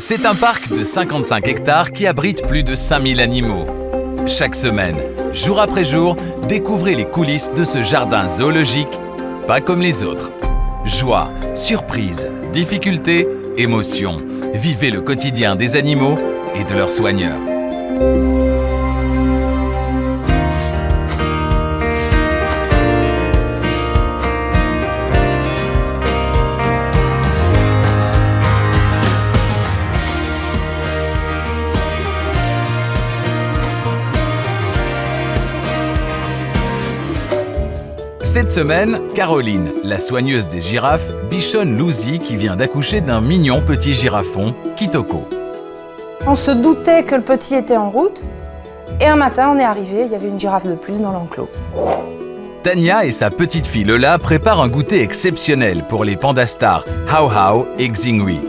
C'est un parc de 55 hectares qui abrite plus de 5000 animaux. Chaque semaine, jour après jour, découvrez les coulisses de ce jardin zoologique, pas comme les autres. Joie, surprise, difficultés, émotions. Vivez le quotidien des animaux et de leurs soigneurs. Cette semaine, Caroline, la soigneuse des girafes, bichonne Lucy qui vient d'accoucher d'un mignon petit girafon, Kitoko. On se doutait que le petit était en route et un matin on est arrivé, il y avait une girafe de plus dans l'enclos. Tania et sa petite fille Lola préparent un goûter exceptionnel pour les pandastars Hao Hao et Xingui.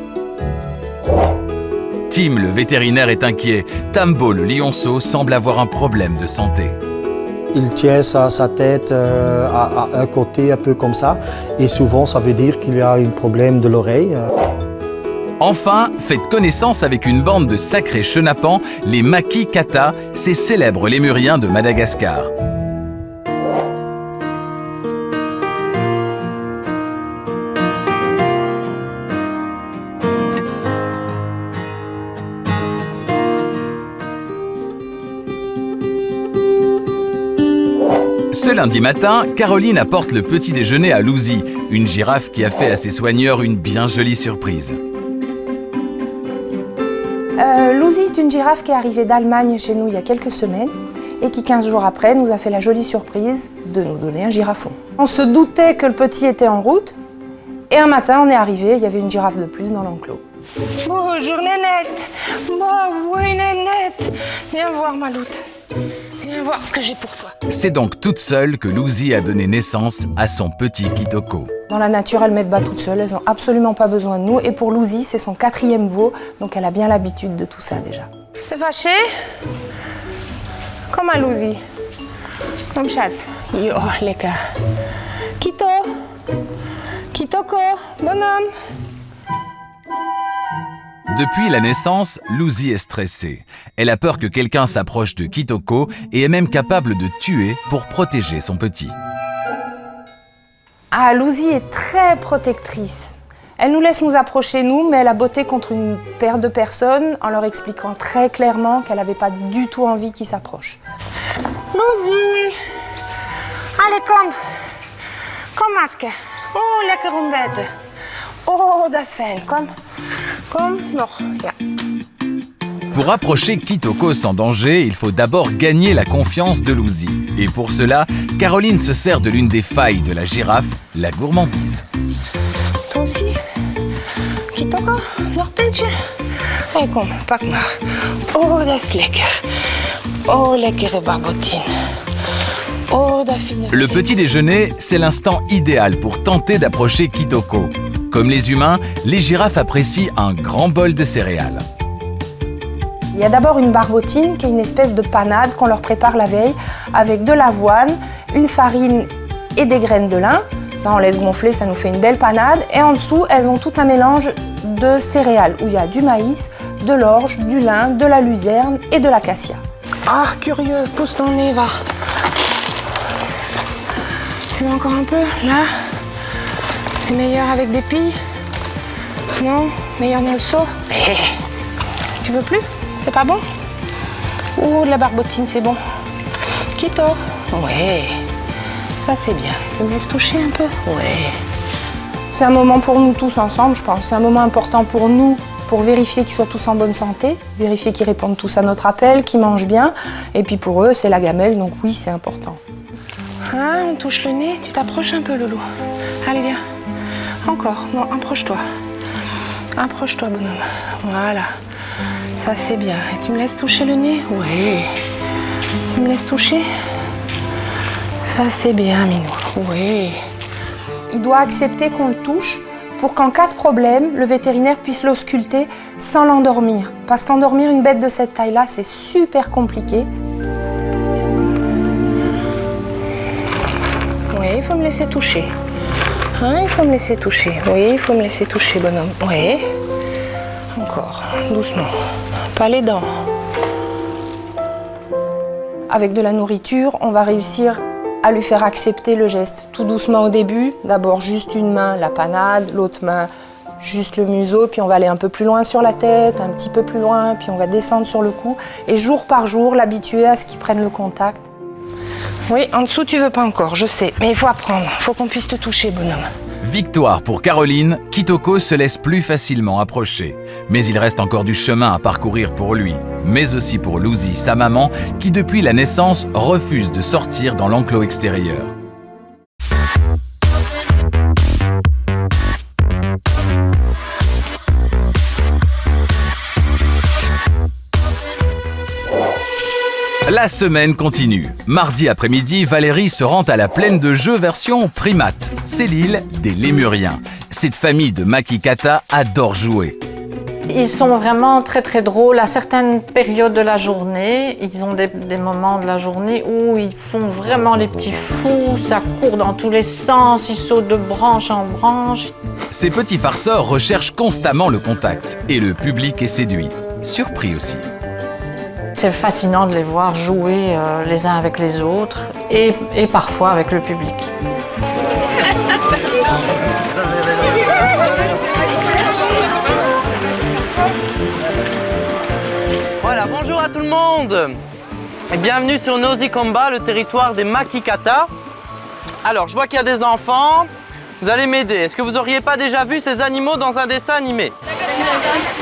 Tim, le vétérinaire, est inquiet. Tambo, le lionceau, semble avoir un problème de santé. Il tient sa tête à un côté un peu comme ça et souvent ça veut dire qu'il y a un problème de l'oreille. Enfin, faites connaissance avec une bande de sacrés chenapans, les Maki-Kata, ces célèbres lémuriens de Madagascar. Ce lundi matin, Caroline apporte le petit déjeuner à Lucy, une girafe qui a fait à ses soigneurs une bien jolie surprise. Lucy est une girafe qui est arrivée d'Allemagne chez nous il y a quelques semaines et qui 15 jours après nous a fait la jolie surprise de nous donner un girafon. On se doutait que le petit était en route et un matin on est arrivé, il y avait une girafe de plus dans l'enclos. Bonjour Nénette, oui Nénette, viens voir ma loutte. Viens voir ce que j'ai pour toi. C'est donc toute seule que Lucy a donné naissance à son petit Kitoko. Dans la nature, elles mettent bas toutes seules, elles n'ont absolument pas besoin de nous. Et pour Lucy, c'est son 4e veau, donc elle a bien l'habitude de tout ça déjà. T'es fâché? Kom maar Lucy. Kom schat. Yo, lekker. Kito. Kitoko, bonhomme. Depuis la naissance, Lucy est stressée. Elle a peur que quelqu'un s'approche de Kitoko et est même capable de tuer pour protéger son petit. Ah, Lucy est très protectrice. Elle nous laisse nous approcher, nous, mais elle a botté contre une paire de personnes en leur expliquant très clairement qu'elle n'avait pas du tout envie qu'ils s'approchent. Lucy. Allez, kom. Kom, maske. Oh, lekker ontbijten. Oh, dat is fijn. Kom. Kom, nog. Ja. Pour approcher Kitoko sans danger, il faut d'abord gagner la confiance de Lucy. Et pour cela, Caroline se sert de l'une des failles de la girafe, la gourmandise. Toi aussi. Kitoko, nog een beetje. Hey, kom, pak maar. Oh, dat is lekker. Oh, lekkere barbotine. Oh, dat vind ik. Le petit déjeuner, c'est l'instant idéal pour tenter d'approcher Kitoko. Comme les humains, les girafes apprécient un grand bol de céréales. Il y a d'abord une barbotine qui est une espèce de panade qu'on leur prépare la veille avec de l'avoine, une farine et des graines de lin. Ça, on laisse gonfler, ça nous fait une belle panade. Et en dessous, elles ont tout un mélange de céréales où il y a du maïs, de l'orge, du lin, de la luzerne et de l'acacia. Ah, curieux, pousse ton nez, va. Tu veux encore un peu, là? C'est meilleur avec des pilles? Non? Meilleur dans le seau? Tu veux plus? C'est pas bon? Ouh, de la barbotine, c'est bon. Kito? Ouais. Ça, c'est bien. Tu me laisses toucher un peu? Ouais. C'est un moment pour nous tous ensemble, je pense. C'est un moment important pour nous, pour vérifier qu'ils soient tous en bonne santé, vérifier qu'ils répondent tous à notre appel, qu'ils mangent bien. Et puis pour eux, c'est la gamelle, donc oui, c'est important. Hein, on touche le nez, tu t'approches un peu, loulou. Allez, viens. Encore, non, approche-toi. Approche-toi, bonhomme. Voilà. Ça, c'est bien. Et tu me laisses toucher le nez? Oui. Tu me laisses toucher? Ça, c'est bien, Minou. Oui. Il doit accepter qu'on le touche pour qu'en cas de problème, le vétérinaire puisse l'ausculter sans l'endormir. Parce qu'endormir une bête de cette taille-là, c'est super compliqué. Oui, il faut me laisser toucher. Hein, il faut me laisser toucher. Oui, il faut me laisser toucher, bonhomme. Oui. Encore, doucement. Pas les dents. Avec de la nourriture, on va réussir à lui faire accepter le geste. Tout doucement au début, d'abord juste une main, la panade, l'autre main, juste le museau, puis on va aller un peu plus loin sur la tête, un petit peu plus loin, puis on va descendre sur le cou. Et jour par jour, l'habituer à ce qu'il prenne le contact. Oui, en dessous, tu veux pas encore, je sais, mais il faut apprendre. Il faut qu'on puisse te toucher, bonhomme. Victoire pour Caroline, Kitoko se laisse plus facilement approcher. Mais il reste encore du chemin à parcourir pour lui, mais aussi pour Lucy, sa maman, qui depuis la naissance refuse de sortir dans l'enclos extérieur. La semaine continue. Mardi après-midi, Valérie se rend à la plaine de jeux version primate. C'est l'île des Lémuriens. Cette famille de Makikata adore jouer. Ils sont vraiment très très drôles à certaines périodes de la journée. Ils ont des moments de la journée où ils font vraiment les petits fous, ça court dans tous les sens, ils sautent de branche en branche. Ces petits farceurs recherchent constamment le contact et le public est séduit. Surpris aussi. C'est fascinant de les voir jouer les uns avec les autres et parfois avec le public. Voilà, bonjour à tout le monde et bienvenue sur Nosy Komba, le territoire des Makikata. Alors, je vois qu'il y a des enfants, vous allez m'aider. Est-ce que vous n'auriez pas déjà vu ces animaux dans un dessin animé?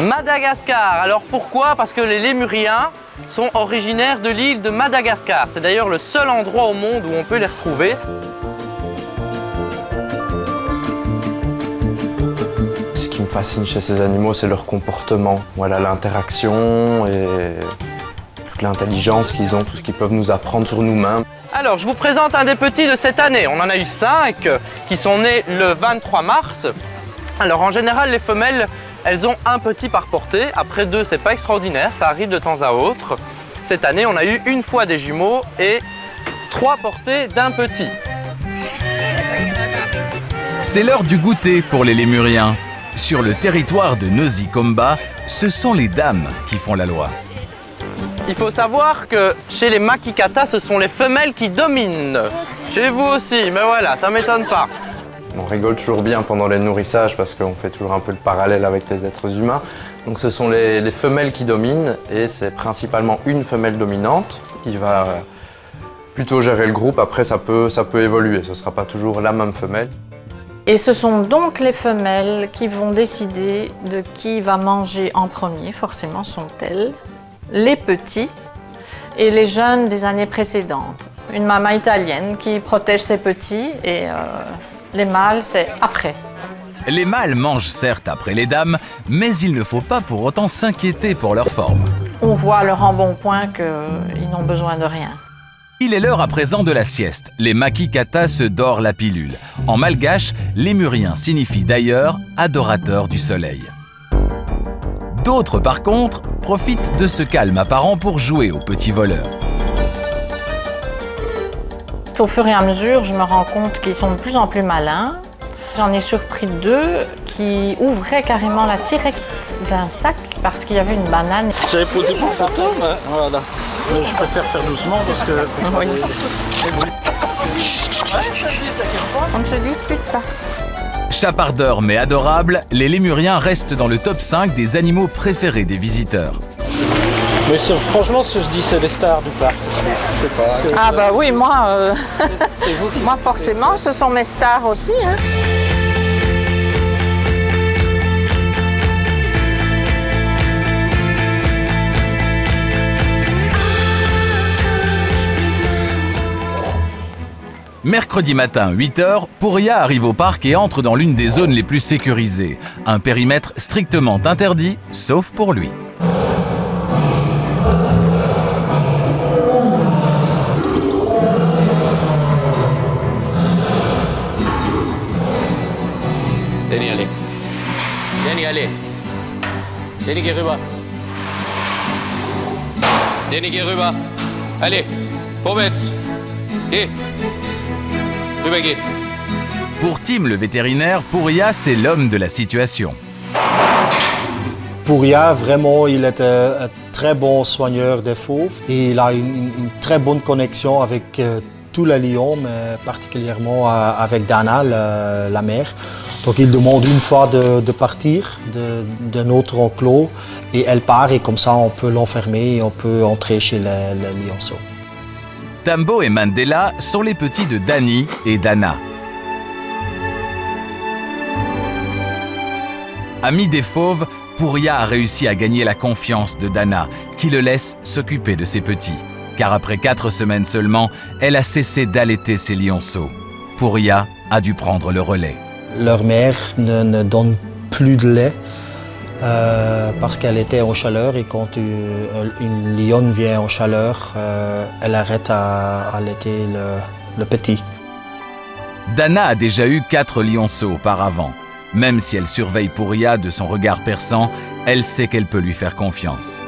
Madagascar. Alors pourquoi? Parce que les Lémuriens sont originaires de l'île de Madagascar. C'est d'ailleurs le seul endroit au monde où on peut les retrouver. Ce qui me fascine chez ces animaux, c'est leur comportement. Voilà, l'interaction et toute l'intelligence qu'ils ont, tout ce qu'ils peuvent nous apprendre sur nous-mêmes. Alors, je vous présente un des petits de cette année. On en a eu 5 qui sont nés le 23 mars. Alors, en général, les femelles, elles ont un petit par portée. Après 2, c'est pas extraordinaire, ça arrive de temps à autre. Cette année, on a eu une fois des jumeaux et 3 portées d'un petit. C'est l'heure du goûter pour les Lémuriens. Sur le territoire de Nosy Komba, ce sont les dames qui font la loi. Il faut savoir que chez les Makikata, ce sont les femelles qui dominent. Chez vous aussi, mais voilà, ça m'étonne pas. On rigole toujours bien pendant les nourrissages parce qu'on fait toujours un peu le parallèle avec les êtres humains. Donc ce sont les femelles qui dominent et c'est principalement une femelle dominante qui va plutôt gérer le groupe. Après, ça peut évoluer, ce ne sera pas toujours la même femelle. Et ce sont donc les femelles qui vont décider de qui va manger en premier, forcément sont-elles, les petits et les jeunes des années précédentes. Une maman italienne qui protège ses petits et les mâles, c'est après. Les mâles mangent certes après les dames, mais il ne faut pas pour autant s'inquiéter pour leur forme. On voit à leur embonpoint qu'ils n'ont besoin de rien. Il est l'heure à présent de la sieste. Les Makikata se dorent la pilule. En malgache, lémurien signifie d'ailleurs adorateur du soleil. D'autres, par contre, profitent de ce calme apparent pour jouer aux petits voleurs. Au fur et à mesure, je me rends compte qu'ils sont de plus en plus malins. J'en ai surpris 2 qui ouvraient carrément la tirette d'un sac parce qu'il y avait une banane. J'avais posé pour photo, mais voilà. Mais je préfère faire doucement parce que... Oui. On ne se dispute pas. Chapardeurs mais adorables, les lémuriens restent dans le top 5 des animaux préférés des visiteurs. Mais franchement, ce que je dis, c'est les stars du parc. Ah bah oui, moi, C'est vous qui... moi forcément, ce sont mes stars aussi. Hein. Mercredi matin, 8h, Pouria arrive au parc et entre dans l'une des zones les plus sécurisées. Un périmètre strictement interdit, sauf pour lui. Deni, allez. Deni, allez. Deni, geh rüber. Deni, geh rüber. Allez, vorwärts. Geh. Rüber gehen. Pour Tim le vétérinaire, Pouria, c'est l'homme de la situation. Pouria, vraiment, il est un très bon soigneur des fauves et il a une très bonne connexion avec tous les lions, mais particulièrement avec Dana, la mère. Donc il demande une fois de partir de notre enclos et elle part et comme ça on peut l'enfermer et on peut entrer chez les lionceaux. Tambo et Mandela sont les petits de Dani et Dana. Ami des fauves, Pouria a réussi à gagner la confiance de Dana, qui le laisse s'occuper de ses petits. Car après 4 semaines seulement, elle a cessé d'allaiter ses lionceaux. Pouria a dû prendre le relais. Leur mère ne donne plus de lait parce qu'elle était en chaleur et quand une lionne vient en chaleur, elle arrête à allaiter le petit. Dana a déjà eu 4 lionceaux auparavant. Même si elle surveille Pouria de son regard perçant, elle sait qu'elle peut lui faire confiance.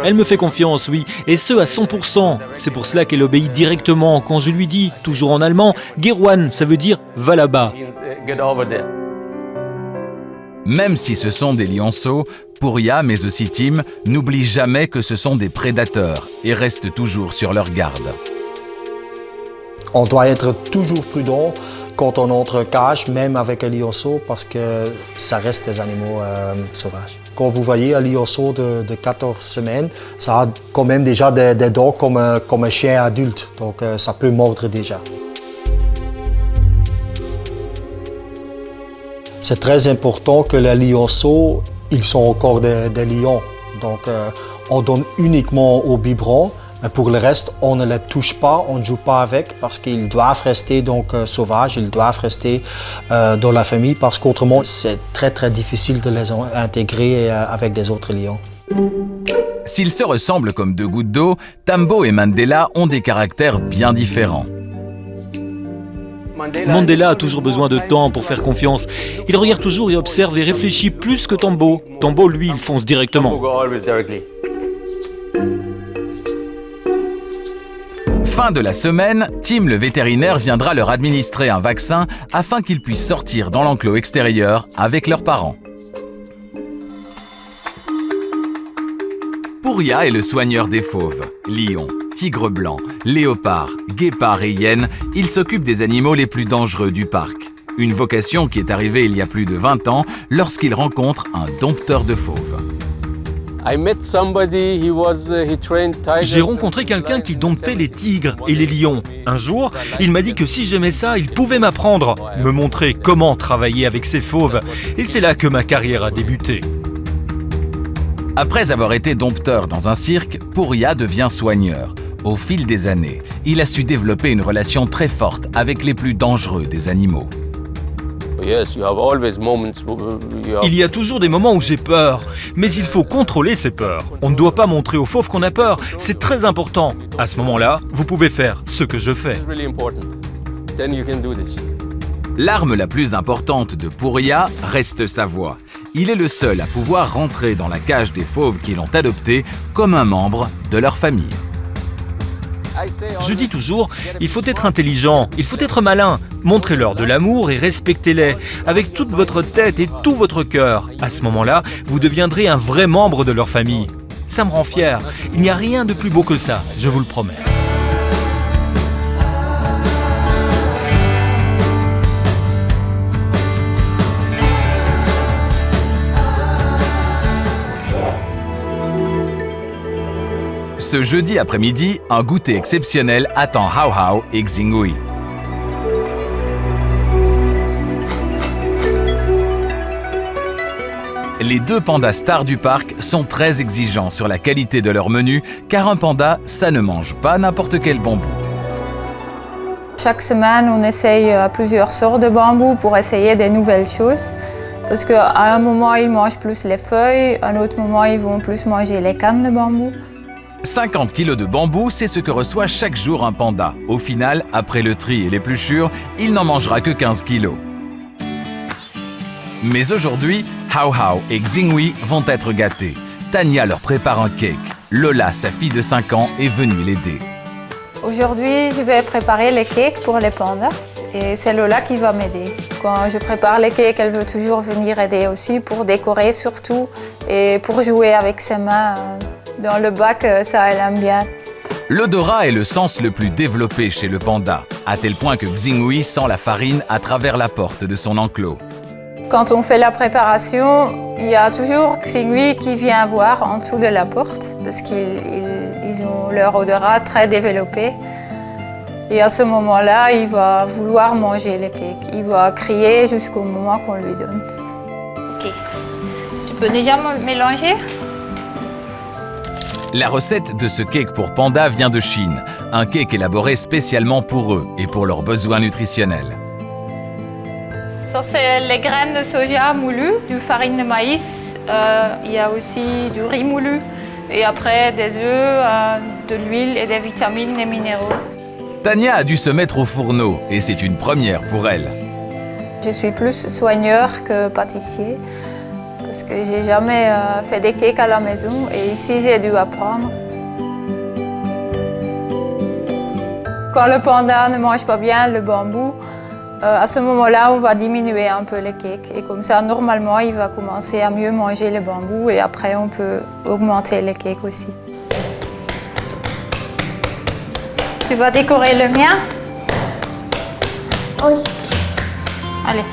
Elle me fait confiance, oui, et ce à 100%. C'est pour cela qu'elle obéit directement quand je lui dis, toujours en allemand, « Gerwan », ça veut dire « va là-bas ». Même si ce sont des lionceaux, Pouria, mais aussi Tim, n'oublient jamais que ce sont des prédateurs et restent toujours sur leur garde. On doit être toujours prudent quand on entre cage, même avec un lionceau, parce que ça reste des animaux sauvages. Quand vous voyez un lionceau de 14 semaines, ça a quand même déjà des dents comme un chien adulte, donc ça peut mordre déjà. C'est très important que les lionceaux, ils sont encore des lions, donc on donne uniquement au biberon. Mais pour le reste, on ne les touche pas, on ne joue pas avec parce qu'ils doivent rester donc sauvages, ils doivent rester dans la famille parce qu'autrement c'est très difficile de les intégrer avec des autres lions. S'ils se ressemblent comme 2 gouttes d'eau, Tambo et Mandela ont des caractères bien différents. Mandela a toujours besoin de temps pour faire confiance. Il regarde toujours et observe et réfléchit plus que Tambo. Tambo, lui, il fonce directement. Fin de la semaine, Tim le vétérinaire viendra leur administrer un vaccin afin qu'ils puissent sortir dans l'enclos extérieur avec leurs parents. Pouria est le soigneur des fauves. Lions, tigres blancs, léopards, guépards et hyènes, il s'occupe des animaux les plus dangereux du parc. Une vocation qui est arrivée il y a plus de 20 ans lorsqu'il rencontre un dompteur de fauves. J'ai rencontré quelqu'un qui domptait les tigres et les lions. Un jour, il m'a dit que si j'aimais ça, il pouvait m'apprendre, me montrer comment travailler avec ces fauves. Et c'est là que ma carrière a débuté. Après avoir été dompteur dans un cirque, Pouria devient soigneur. Au fil des années, il a su développer une relation très forte avec les plus dangereux des animaux. Il y a toujours des moments où j'ai peur, mais il faut contrôler ces peurs. On ne doit pas montrer aux fauves qu'on a peur, c'est très important. À ce moment-là, vous pouvez faire ce que je fais. L'arme la plus importante de Pouria reste sa voix. Il est le seul à pouvoir rentrer dans la cage des fauves qui l'ont adopté comme un membre de leur famille. Je dis toujours, il faut être intelligent, il faut être malin. Montrez-leur de l'amour et respectez-les avec toute votre tête et tout votre cœur. À ce moment-là, vous deviendrez un vrai membre de leur famille. Ça me rend fier. Il n'y a rien de plus beau que ça, je vous le promets. Ce jeudi après-midi, un goûter exceptionnel attend Hao Hao et Xingui. Les 2 pandas stars du parc sont très exigeants sur la qualité de leur menu, car un panda, ça ne mange pas n'importe quel bambou. Chaque semaine, on essaye plusieurs sortes de bambou pour essayer des nouvelles choses. Parce qu'à un moment, ils mangent plus les feuilles, à un autre moment, ils vont plus manger les cannes de bambou. 50 kilos de bambou, c'est ce que reçoit chaque jour un panda. Au final, après le tri et l'épluchure, il n'en mangera que 15 kilos. Mais aujourd'hui, Hao Hao et Xingui vont être gâtés. Tania leur prépare un cake. Lola, sa fille de 5 ans, est venue l'aider. Aujourd'hui, je vais préparer les cakes pour les pandas. Et c'est Lola qui va m'aider. Quand je prépare les cakes, elle veut toujours venir aider aussi pour décorer surtout et pour jouer avec ses mains. Dans le bac, ça elle aime bien. L'odorat est le sens le plus développé chez le panda, à tel point que Xingui sent la farine à travers la porte de son enclos. Quand on fait la préparation, il y a toujours Xingui qui vient voir en dessous de la porte parce qu'ils ont leur odorat très développé. Et à ce moment-là, il va vouloir manger les cakes. Il va crier jusqu'au moment qu'on lui donne. Ok. Tu peux déjà mélanger? La recette de ce cake pour panda vient de Chine, un cake élaboré spécialement pour eux et pour leurs besoins nutritionnels. Ça, c'est les graines de soja moulues, du farine de maïs. Il y a aussi du riz moulu. Et après, des œufs, de l'huile et des vitamines, des minéraux. Tania a dû se mettre au fourneau et c'est une première pour elle. Je suis plus soigneur que pâtissier parce que j'ai jamais fait des cakes à la maison et ici j'ai dû apprendre. Quand le panda ne mange pas bien le bambou, à ce moment-là on va diminuer un peu les cakes et comme ça normalement il va commencer à mieux manger le bambou et après on peut augmenter les cakes aussi. Tu vas décorer le mien? Oui. Allez.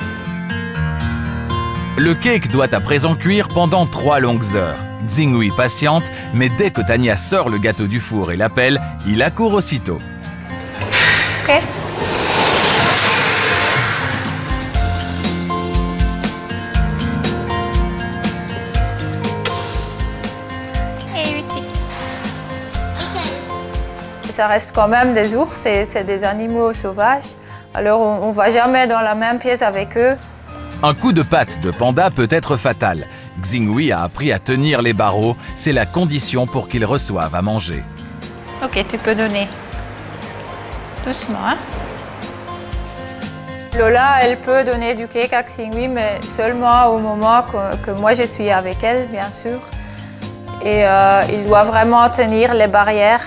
Le cake doit à présent cuire pendant 3 longues heures. Xingui patiente, mais dès que Tania sort le gâteau du four et l'appelle, il accourt aussitôt. Ok. Ça reste quand même des ours et c'est des animaux sauvages. Alors on ne va jamais dans la même pièce avec eux. Un coup de patte de panda peut être fatal. Xingui a appris à tenir les barreaux, c'est la condition pour qu'ils reçoivent à manger. Ok, tu peux donner. Doucement, hein. Lola, elle peut donner du cake à Xingui, mais seulement au moment que moi je suis avec elle, bien sûr. Et il doit vraiment tenir les barrières.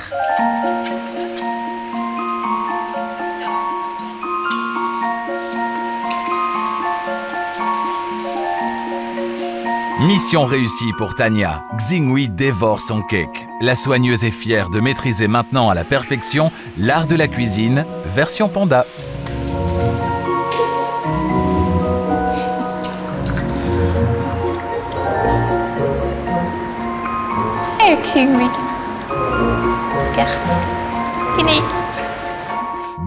Mission réussie pour Tania. Xingui dévore son cake. La soigneuse est fière de maîtriser maintenant à la perfection l'art de la cuisine, version panda. Hey Xingui. Regarde. Fini.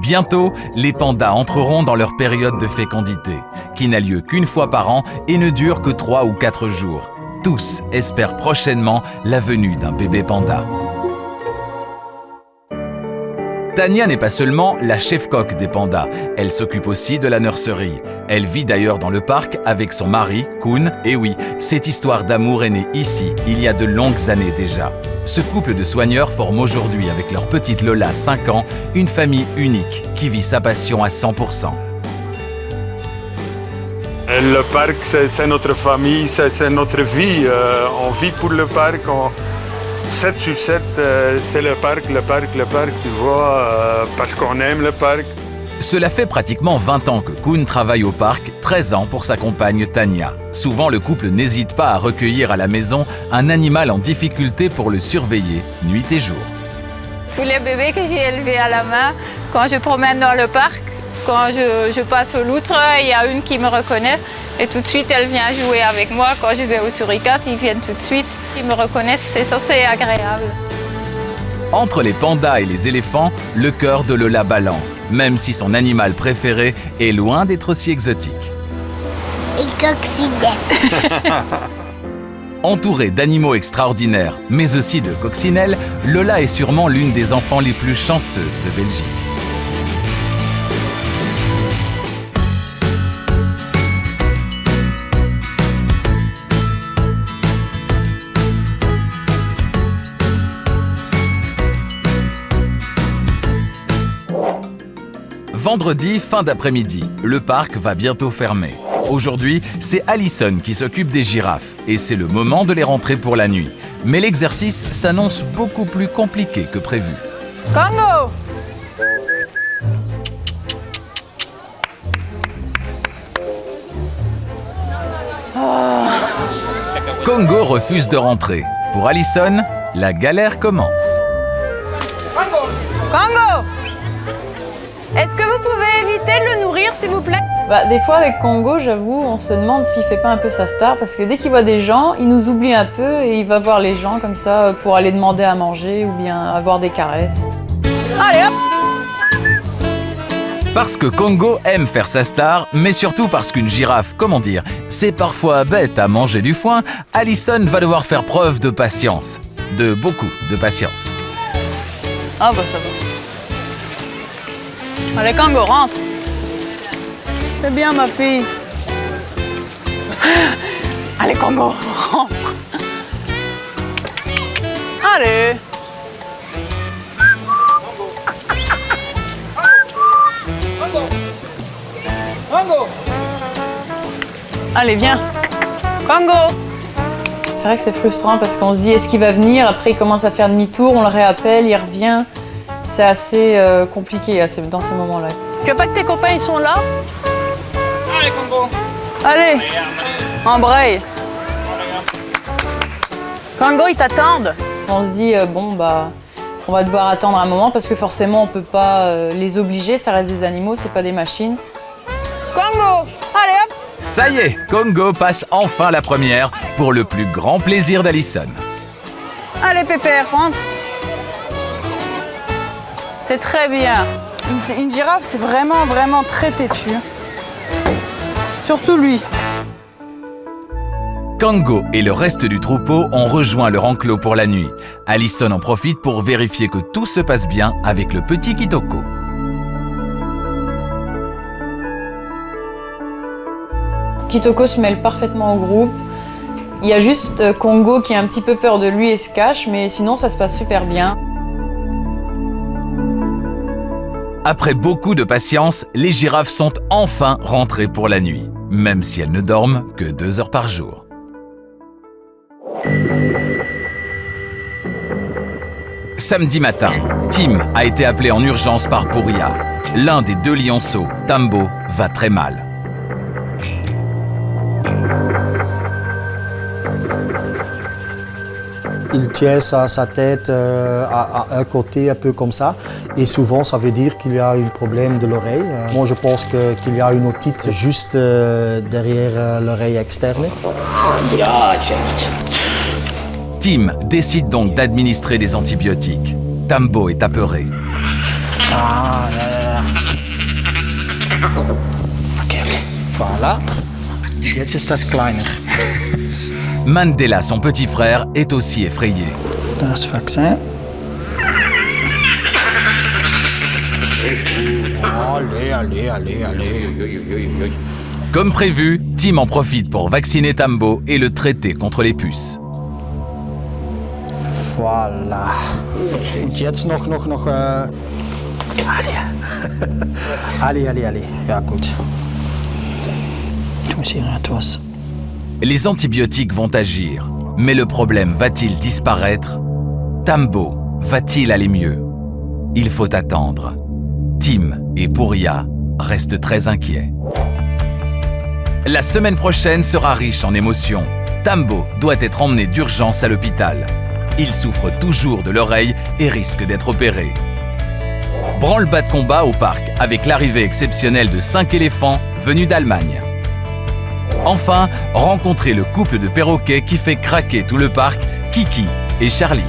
Bientôt, les pandas entreront dans leur période de fécondité, qui n'a lieu qu'une fois par an et ne dure que 3 ou 4 jours. Tous espèrent prochainement la venue d'un bébé panda. Tania n'est pas seulement la chef-coq des pandas, elle s'occupe aussi de la nurserie. Elle vit d'ailleurs dans le parc avec son mari, Kun. Et oui, cette histoire d'amour est née ici, il y a de longues années déjà. Ce couple de soigneurs forme aujourd'hui avec leur petite Lola, 5 ans, une famille unique qui vit sa passion à 100%. Le parc, c'est notre famille, c'est notre vie. On vit pour le parc. 7 sur 7, c'est le parc, tu vois, parce qu'on aime le parc. Cela fait pratiquement 20 ans que Kun travaille au parc, 13 ans pour sa compagne Tania. Souvent, le couple n'hésite pas à recueillir à la maison un animal en difficulté pour le surveiller, nuit et jour. Tous les bébés que j'ai élevés à la main, quand je promène dans le parc, quand je passe au loutre, il y a une qui me reconnaît et tout de suite elle vient jouer avec moi. Quand je vais au suricate, ils viennent tout de suite, ils me reconnaissent, c'est ça, c'est agréable. Entre les pandas et les éléphants, le cœur de Lola balance, même si son animal préféré est loin d'être aussi exotique. Une coccinelle. Entourée d'animaux extraordinaires, mais aussi de coccinelles, Lola est sûrement l'une des enfants les plus chanceuses de Belgique. Vendredi, fin d'après-midi, le parc va bientôt fermer. Aujourd'hui, c'est Alison qui s'occupe des girafes et c'est le moment de les rentrer pour la nuit. Mais l'exercice s'annonce beaucoup plus compliqué que prévu. Congo! Congo refuse de rentrer. Pour Alison, la galère commence. Congo! Est-ce que vous pouvez éviter de le nourrir, s'il vous plaît? Des fois, avec Congo, j'avoue, on se demande s'il fait pas un peu sa star, parce que dès qu'il voit des gens, il nous oublie un peu et il va voir les gens comme ça pour aller demander à manger ou bien avoir des caresses. Allez, hop! Parce que Congo aime faire sa star, mais surtout parce qu'une girafe, comment dire, c'est parfois bête à manger du foin, Alison va devoir faire preuve de patience. De beaucoup de patience. Ah bah ça va. Allez, Congo, rentre. C'est bien, ma fille. Allez, Congo, rentre. Allez. Allez, viens. Congo. C'est vrai que c'est frustrant parce qu'on se dit est-ce qu'il va venir, après il commence à faire demi-tour, on le réappelle, il revient. C'est assez compliqué dans ces moments-là. Tu veux pas que tes copains ils sont là? Allez, Congo. Allez, embraye. Congo, ils t'attendent. On se dit on va devoir attendre un moment parce que forcément on peut pas les obliger, ça reste des animaux, c'est pas des machines. Congo, allez hop. Ça y est, Congo passe enfin la première pour le plus grand plaisir d'Alison. Allez, Pépère, rentre. C'est très bien. Une girafe, c'est vraiment très têtu. Surtout lui. Congo et le reste du troupeau ont rejoint leur enclos pour la nuit. Alison en profite pour vérifier que tout se passe bien avec le petit Kitoko. Kitoko se mêle parfaitement au groupe. Il y a juste Congo qui a un petit peu peur de lui et se cache, mais sinon ça se passe super bien. Après beaucoup de patience, les girafes sont enfin rentrées pour la nuit, même si elles ne dorment que 2 heures par jour. Samedi matin, Tim a été appelé en urgence par Pouria. L'un des 2 lionceaux, Tambo, va très mal. Il tient sa tête à un côté un peu comme ça et souvent ça veut dire qu'il y a un problème de l'oreille. Moi je pense qu'il y a une otite juste derrière l'oreille externe. Tim décide donc d'administrer des antibiotiques. Tambo est apeuré. Ok. Voilà. Jetzt ist das kleiner. Mandela, son petit frère, est aussi effrayé. Das vaccin. Allez. Comme prévu, Tim en profite pour vacciner Tambo et le traiter contre les puces. Voilà. Und jetzt noch. Allez. Ja, gut. Ich muss hier etwas. Les antibiotiques vont agir, mais le problème va-t-il disparaître? Tambo va-t-il aller mieux? Il faut attendre. Tim et Pouria restent très inquiets. La semaine prochaine sera riche en émotions. Tambo doit être emmené d'urgence à l'hôpital. Il souffre toujours de l'oreille et risque d'être opéré. Branle-bas de combat au parc avec l'arrivée exceptionnelle de 5 éléphants venus d'Allemagne. Enfin, rencontrer le couple de perroquets qui fait craquer tout le parc, Kiki et Charlie.